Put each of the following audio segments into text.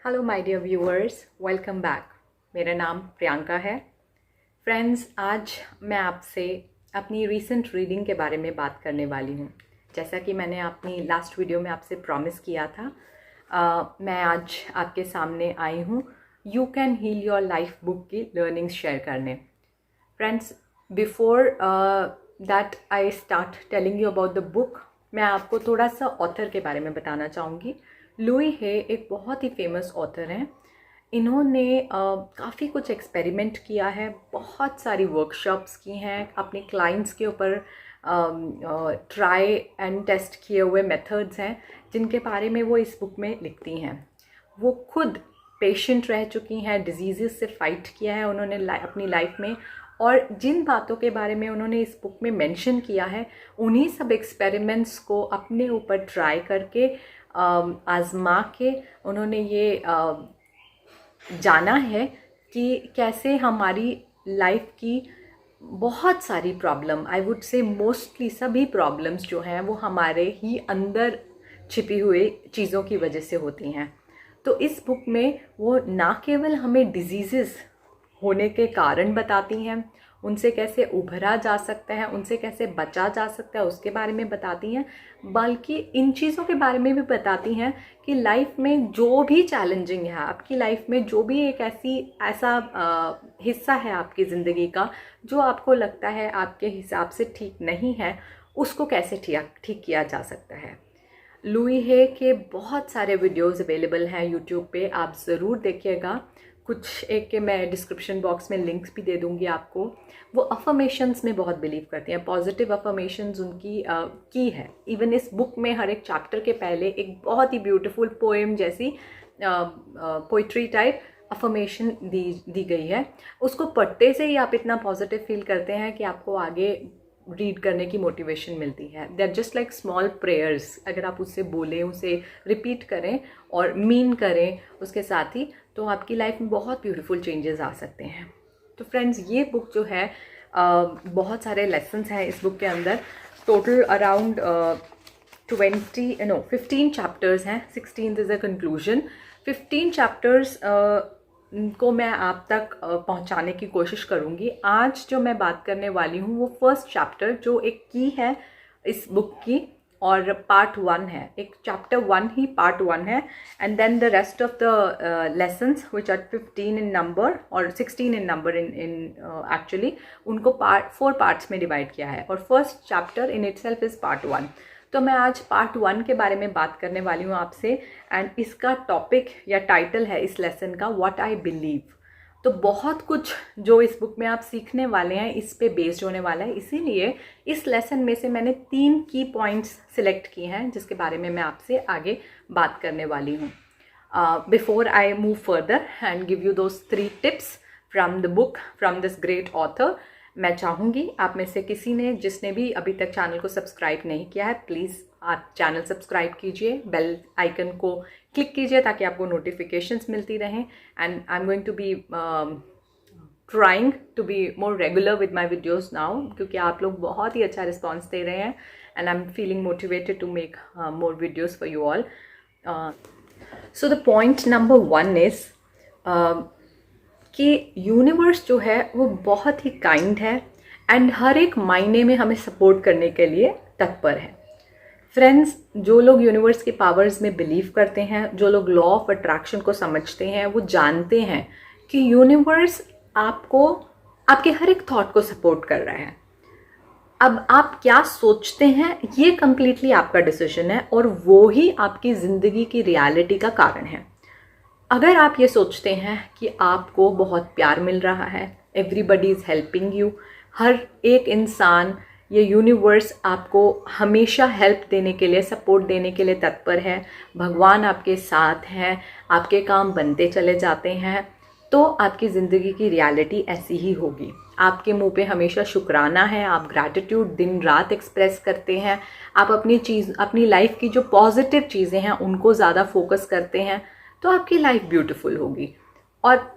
Hello my dear viewers, welcome back. मेरा नाम प्रियंका है। फ्रेंड्स, आज मैं आपसे अपनी रीसेंट रीडिंग के बारे में बात करने वाली हूँ। जैसा कि मैंने अपनी लास्ट वीडियो में आपसे प्रॉमिस किया था, मैं आज आपके सामने आई हूँ You Can Heal Your Life book की लर्निंग्स शेयर करने। Friends, before that I start telling you about the book, मैं आपको थोड़ा सा ऑथर के बारे में बताना चाहूँगी। लुई हे एक बहुत ही फेमस ऑथर हैं। इन्होंने काफ़ी कुछ एक्सपेरिमेंट किया है, बहुत सारी वर्कशॉप्स की हैं, अपने क्लाइंट्स के ऊपर ट्राई एंड टेस्ट किए हुए मेथड्स हैं जिनके बारे में वो इस बुक में लिखती हैं। वो खुद पेशेंट रह चुकी हैं, डिजीज़ से फाइट किया है उन्होंने अपनी लाइफ में, और जिन बातों के बारे में उन्होंने इस बुक में मेंशन किया है उन्हीं सब एक्सपेरिमेंट्स को अपने ऊपर ट्राई करके आजमा के उन्होंने ये जाना है कि कैसे हमारी लाइफ की बहुत सारी problem, I would say mostly सभी प्रॉब्लम्स जो हैं वो हमारे ही अंदर छिपी हुई चीज़ों की वजह से होती हैं। तो इस बुक में वो ना केवल हमें डिजीज़ होने के कारण बताती हैं, उनसे कैसे उभरा जा सकता है, उनसे कैसे बचा जा सकता है उसके बारे में बताती हैं, बल्कि इन चीज़ों के बारे में भी बताती हैं कि लाइफ में जो भी चैलेंजिंग है, आपकी लाइफ में जो भी एक ऐसा हिस्सा है आपकी ज़िंदगी का जो आपको लगता है आपके हिसाब से ठीक नहीं है, उसको कैसे ठीक किया जा सकता है। लुई हे के बहुत सारे वीडियोस अवेलेबल हैं यूट्यूब पे, आप ज़रूर देखिएगा। कुछ एक के मैं डिस्क्रिप्शन बॉक्स में लिंक्स भी दे दूँगी आपको। वो अफर्मेशंस में बहुत बिलीव करती हैं, पॉजिटिव अफर्मेशंस उनकी की है। इवन इस बुक में हर एक चैप्टर के पहले एक बहुत ही ब्यूटीफुल पोएम जैसी पोइट्री टाइप अफर्मेशन दी गई है। उसको पढ़ते से ही आप इतना पॉजिटिव फील करते हैं कि आपको आगे रीड करने की मोटिवेशन मिलती है। They are just like small prayers. अगर आप उससे बोलें, उसे रिपीट करें और मीन करें उसके साथ ही, तो आपकी लाइफ में बहुत ब्यूटीफुल चेंजेस आ सकते हैं। तो फ्रेंड्स, ये बुक जो है बहुत सारे लेसन्स हैं इस बुक के अंदर। टोटल अराउंड 15 चैप्टर्स हैं। 16th is a conclusion. 15 chapters को मैं आप तक पहुंचाने की कोशिश करूंगी। आज जो मैं बात करने वाली हूँ वो फर्स्ट चैप्टर जो एक की है इस बुक की, और पार्ट 1 है। एक चैप्टर 1 ही पार्ट 1 है, and then the rest of the lessons which are 15 in number और 16 इन नंबर इन एक्चुअली, उनको 4 पार्ट्स में डिवाइड किया है, और first chapter in itself is part 1। तो मैं आज पार्ट 1 के बारे में बात करने वाली हूँ आपसे, एंड इसका टॉपिक या टाइटल है इस लेसन का व्हाट आई बिलीव। तो बहुत कुछ जो इस बुक में आप सीखने वाले हैं इस पे बेस्ड होने वाला है, इसीलिए इस लेसन में से मैंने 3 की पॉइंट्स सिलेक्ट किए हैं जिसके बारे में मैं आपसे आगे बात करने वाली हूँ। Before I move further and give you those 3 tips from the book from this great author, मैं चाहूँगी आप में से किसी ने जिसने भी अभी तक चैनल को सब्सक्राइब नहीं किया है, प्लीज़ आप चैनल सब्सक्राइब कीजिए, बेल आइकन को क्लिक कीजिए ताकि आपको नोटिफिकेशंस मिलती रहें। And I am going to be trying to be more regular with my videos now, क्योंकि आप लोग बहुत ही अच्छा रिस्पॉन्स दे रहे हैं, and I am feeling motivated to make more videos for you all. So the point number 1 is कि universe जो है वो बहुत ही काइंड है एंड हर एक मायने में हमें सपोर्ट करने के लिए तत्पर है। फ्रेंड्स, जो लोग यूनिवर्स की पावर्स में बिलीव करते हैं, जो लोग लॉ ऑफ अट्रैक्शन को समझते हैं, वो जानते हैं कि यूनिवर्स आपको आपके हर एक थॉट को सपोर्ट कर रहा है। अब आप क्या सोचते हैं ये कंप्लीटली आपका डिसीजन है, और वो ही आपकी ज़िंदगी की रियलिटी का कारण है। अगर आप ये सोचते हैं कि आपको बहुत प्यार मिल रहा है, एवरीबडी इज़ हेल्पिंग यू, हर एक इंसान, ये यूनिवर्स आपको हमेशा हेल्प देने के लिए, सपोर्ट देने के लिए तत्पर है, भगवान आपके साथ हैं, आपके काम बनते चले जाते हैं, तो आपकी ज़िंदगी की रियलिटी ऐसी ही होगी। आपके मुंह पे हमेशा शुक्राना है, आप ग्रैटिट्यूड दिन रात एक्सप्रेस करते हैं, आप अपनी लाइफ की जो पॉजिटिव चीज़ें हैं उनको ज़्यादा फोकस करते हैं, तो आपकी लाइफ ब्यूटीफुल होगी। और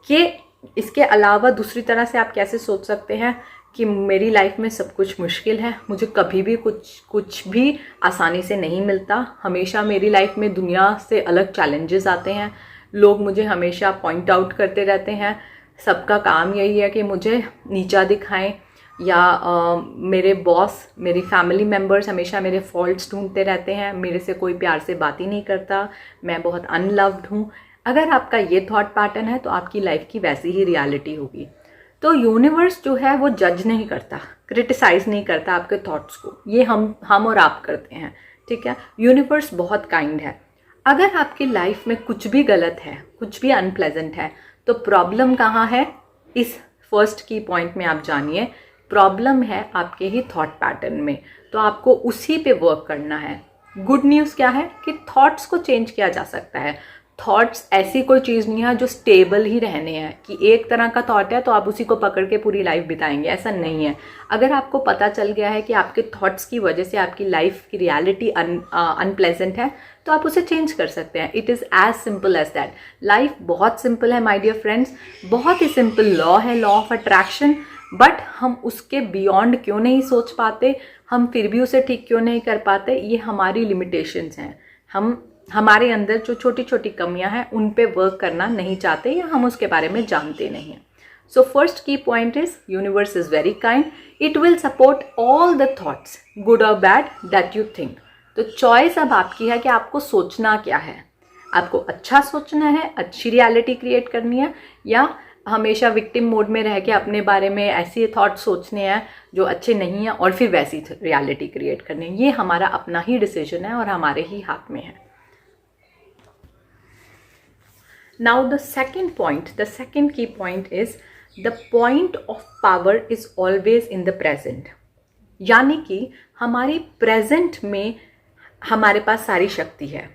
ये इसके अलावा दूसरी तरह से आप कैसे सोच सकते हैं कि मेरी लाइफ में सब कुछ मुश्किल है, मुझे कभी भी कुछ भी आसानी से नहीं मिलता, हमेशा मेरी लाइफ में दुनिया से अलग चैलेंजेस आते हैं, लोग मुझे हमेशा पॉइंट आउट करते रहते हैं, सबका काम यही है कि मुझे नीचा दिखाएं, या मेरे बॉस, मेरी फैमिली मेम्बर्स हमेशा मेरे फॉल्ट्स ढूंढते रहते हैं, मेरे से कोई प्यार से बात ही नहीं करता, मैं बहुत अनलव्ड हूँ। अगर आपका ये थॉट पैटर्न है तो आपकी लाइफ की वैसी ही रियलिटी होगी। तो यूनिवर्स जो है वो जज नहीं करता, क्रिटिसाइज नहीं करता आपके थॉट्स को, ये हम और आप करते हैं, ठीक है। यूनिवर्स बहुत काइंड है। अगर आपकी लाइफ में कुछ भी गलत है, कुछ भी अनप्लेजेंट है, तो प्रॉब्लम कहाँ है? इस फर्स्ट की पॉइंट में आप जानिए, प्रॉब्लम है आपके ही थॉट पैटर्न में। तो आपको उसी पे वर्क करना है। गुड न्यूज़ क्या है कि थॉट्स को चेंज किया जा सकता है। थॉट्स ऐसी कोई चीज़ नहीं है जो स्टेबल ही रहने हैं, कि एक तरह का थॉट है तो आप उसी को पकड़ के पूरी लाइफ बिताएंगे, ऐसा नहीं है। अगर आपको पता चल गया है कि आपके थॉट्स की वजह से आपकी लाइफ की रियलिटी अनप्लेजेंट है, तो आप उसे चेंज कर सकते हैं। It is as simple as that. Life बहुत सिंपल है माय डियर फ्रेंड्स, बहुत ही सिंपल लॉ है, लॉ ऑफ अट्रैक्शन। बट हम उसके बियॉन्ड क्यों नहीं सोच पाते, हम फिर भी उसे ठीक क्यों नहीं कर पाते, ये हमारी लिमिटेशंस हैं। हमारे अंदर जो छोटी छोटी कमियां हैं उन पे वर्क करना नहीं चाहते, या हम उसके बारे में जानते नहीं हैं। सो फर्स्ट की point is universe is very kind, it will support all the thoughts good और बैड दैट यू थिंक। तो चॉइस अब आपकी है कि आपको सोचना क्या है। आपको अच्छा सोचना है, अच्छी रियलिटी क्रिएट करनी है, या हमेशा विक्टिम मोड में रह के अपने बारे में ऐसे थॉट सोचने हैं जो अच्छे नहीं हैं और फिर वैसी रियलिटी क्रिएट करनी है। ये हमारा अपना ही डिसीजन है और हमारे ही हाथ में है। Now the second key point is the point of power is always in the present। यानी कि हमारी प्रेजेंट में हमारे पास सारी शक्ति है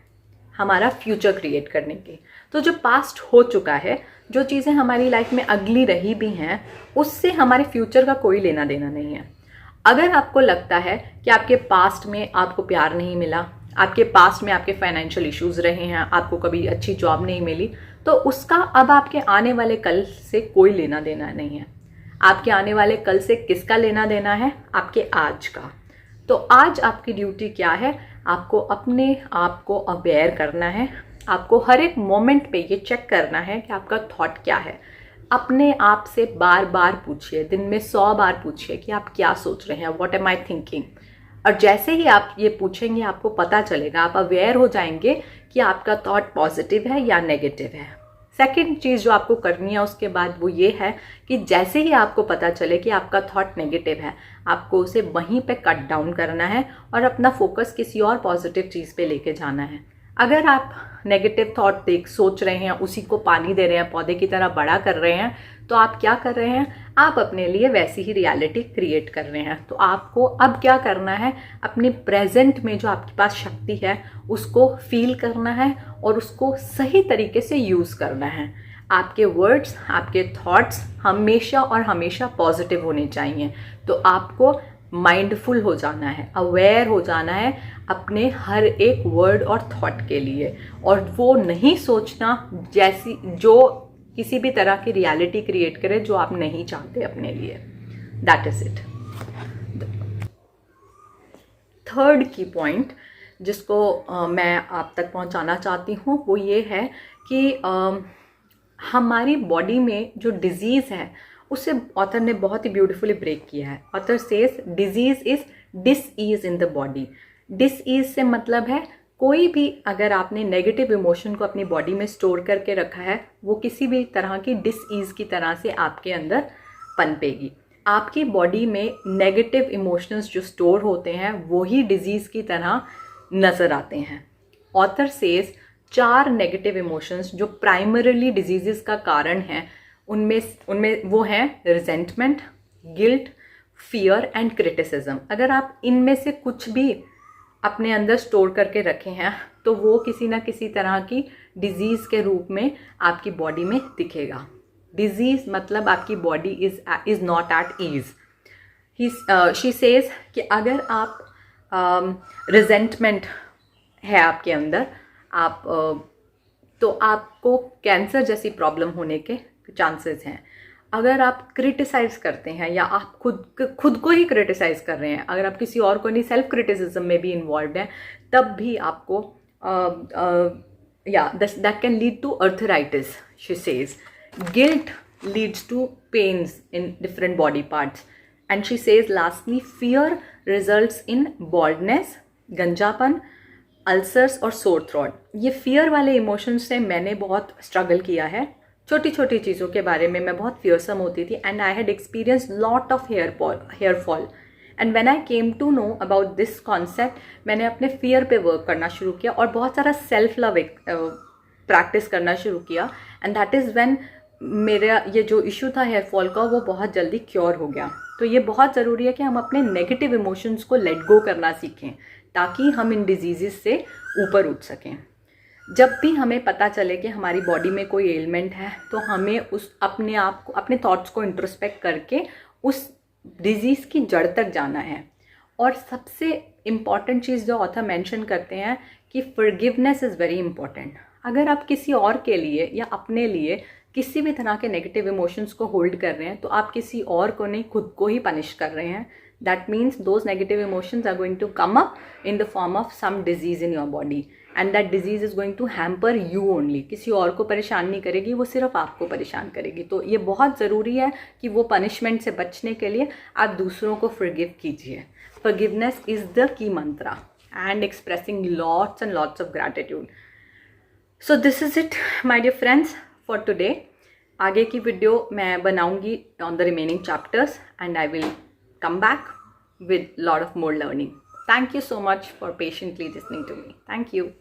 हमारा फ्यूचर क्रिएट करने की। तो जो पास्ट हो चुका है, जो चीज़ें हमारी लाइफ में अगली रही भी हैं, उससे हमारे फ्यूचर का कोई लेना देना नहीं है। अगर आपको लगता है कि आपके पास्ट में आपको प्यार नहीं मिला, आपके पास्ट में आपके फाइनेंशियल इश्यूज रहे हैं, आपको कभी अच्छी जॉब नहीं मिली, तो उसका अब आपके आने वाले कल से कोई लेना देना नहीं है। आपके आने वाले कल से किसका लेना देना है? आपके आज का। तो आज आपकी ड्यूटी क्या है? आपको अपने आप को अवेयर करना है। आपको हर एक मोमेंट पे ये चेक करना है कि आपका थॉट क्या है। अपने आप से बार बार पूछिए, दिन में 100 बार पूछिए कि आप क्या सोच रहे हैं, व्हाट एम आई थिंकिंग। और जैसे ही आप ये पूछेंगे आपको पता चलेगा, आप अवेयर हो जाएंगे कि आपका थॉट पॉजिटिव है या नेगेटिव है। सेकंड चीज़ जो आपको करनी है उसके बाद वो ये है कि जैसे ही आपको पता चले कि आपका थॉट नेगेटिव है, आपको उसे वहीं पे कट डाउन करना है और अपना फोकस किसी और पॉजिटिव चीज़ पे लेके जाना है। अगर आप नेगेटिव थॉट सोच रहे हैं, उसी को पानी दे रहे हैं, पौधे की तरह बड़ा कर रहे हैं, तो आप क्या कर रहे हैं? आप अपने लिए वैसी ही रियलिटी क्रिएट कर रहे हैं। तो आपको अब क्या करना है? अपने प्रेजेंट में जो आपके पास शक्ति है उसको फील करना है और उसको सही तरीके से यूज़ करना है। आपके वर्ड्स, आपके थॉट्स हमेशा और हमेशा पॉजिटिव होने चाहिए। तो आपको माइंडफुल हो जाना है, अवेयर हो जाना है अपने हर एक वर्ड और थॉट के लिए, और वो नहीं सोचना जैसी जो किसी भी तरह की रियलिटी क्रिएट करे जो आप नहीं चाहते अपने लिए। That is it. थर्ड की पॉइंट जिसको मैं आप तक पहुंचाना चाहती हूँ वो ये है कि हमारी बॉडी में जो डिजीज़ है उसे ऑथर ने बहुत ही ब्यूटीफुली ब्रेक किया है। Author says disease is dis-ease in the body. Dis-ease से मतलब है कोई भी, अगर आपने नेगेटिव इमोशन को अपनी बॉडी में स्टोर करके रखा है, वो किसी भी तरह की डिसईज की तरह से आपके अंदर पनपेगी। आपकी बॉडी में नेगेटिव इमोशंस जो स्टोर होते हैं वो ही डिजीज़ की तरह नज़र आते हैं। ऑथर सेज 4 नेगेटिव इमोशंस जो प्राइमरीली डिजीज़ का कारण हैं, उनमें वो हैं resentment, guilt, fear and criticism. अगर आप इनमें से कुछ भी अपने अंदर स्टोर करके रखे हैं तो वो किसी ना किसी तरह की डिजीज़ के रूप में आपकी बॉडी में दिखेगा। डिजीज़ मतलब आपकी body is not at ease. She says कि अगर आप रिजेंटमेंट है आपके अंदर, तो आपको कैंसर जैसी प्रॉब्लम होने के चांसेस हैं। अगर आप क्रिटिसाइज करते हैं या आप खुद को ही क्रिटिसाइज कर रहे हैं, अगर आप किसी और को नहीं, सेल्फ क्रिटिसिज्म में भी इन्वॉल्व हैं, तब भी आपको that can lead to arthritis, she says. Guilt leads to pains in different body parts. And she says lastly, fear results in baldness, गंजापन, अल्सर्स और सोर थ्रोट. ये फियर वाले इमोशंस से मैंने बहुत स्ट्रगल किया है. छोटी छोटी चीज़ों के बारे में मैं बहुत फियरसम होती थी and I had experience lot of hair fall. And when I came to know about this concept, मैंने अपने फियर पे वर्क करना शुरू किया और बहुत सारा सेल्फ लव प्रैक्टिस करना शुरू किया. एंड दैट इज़ व्हेन मेरा ये जो इशू था हेयर फॉल का वो बहुत जल्दी क्योर हो गया. तो ये बहुत ज़रूरी है कि हम अपने नेगेटिव इमोशंस को लेट गो करना सीखें ताकि हम इन डिजीज़ से ऊपर उठ सकें. जब भी हमें पता चले कि हमारी बॉडी में कोई एलिमेंट है तो हमें उस अपने आप को, अपने थॉट्स को इंट्रोस्पेक्ट करके उस डिजीज़ की जड़ तक जाना है. और सबसे इम्पॉर्टेंट चीज़ जो ऑथर मेंशन करते हैं कि फॉरगिवनेस इज़ वेरी इंपॉर्टेंट. अगर आप किसी और के लिए या अपने लिए किसी भी तरह के नेगेटिव इमोशंस को होल्ड कर रहे हैं तो आप किसी और को नहीं, खुद को ही पनिश कर रहे हैं. That means those negative emotions are going to come up in the form of some disease in your body and that disease is going to hamper you only. किसी और को परेशान नहीं करेगी, वो सिर्फ आपको परेशान करेगी. तो ये बहुत ज़रूरी है कि वो पनिशमेंट से बचने के लिए आप दूसरों को फॉरगिव कीजिए. Forgiveness is the key mantra and expressing lots and lots of gratitude. So this is it my dear friends for today. आगे की वीडियो मैं बनाऊंगी on the remaining chapters and I will come back with lot of more learning. Thank you so much for patiently listening to me. Thank you.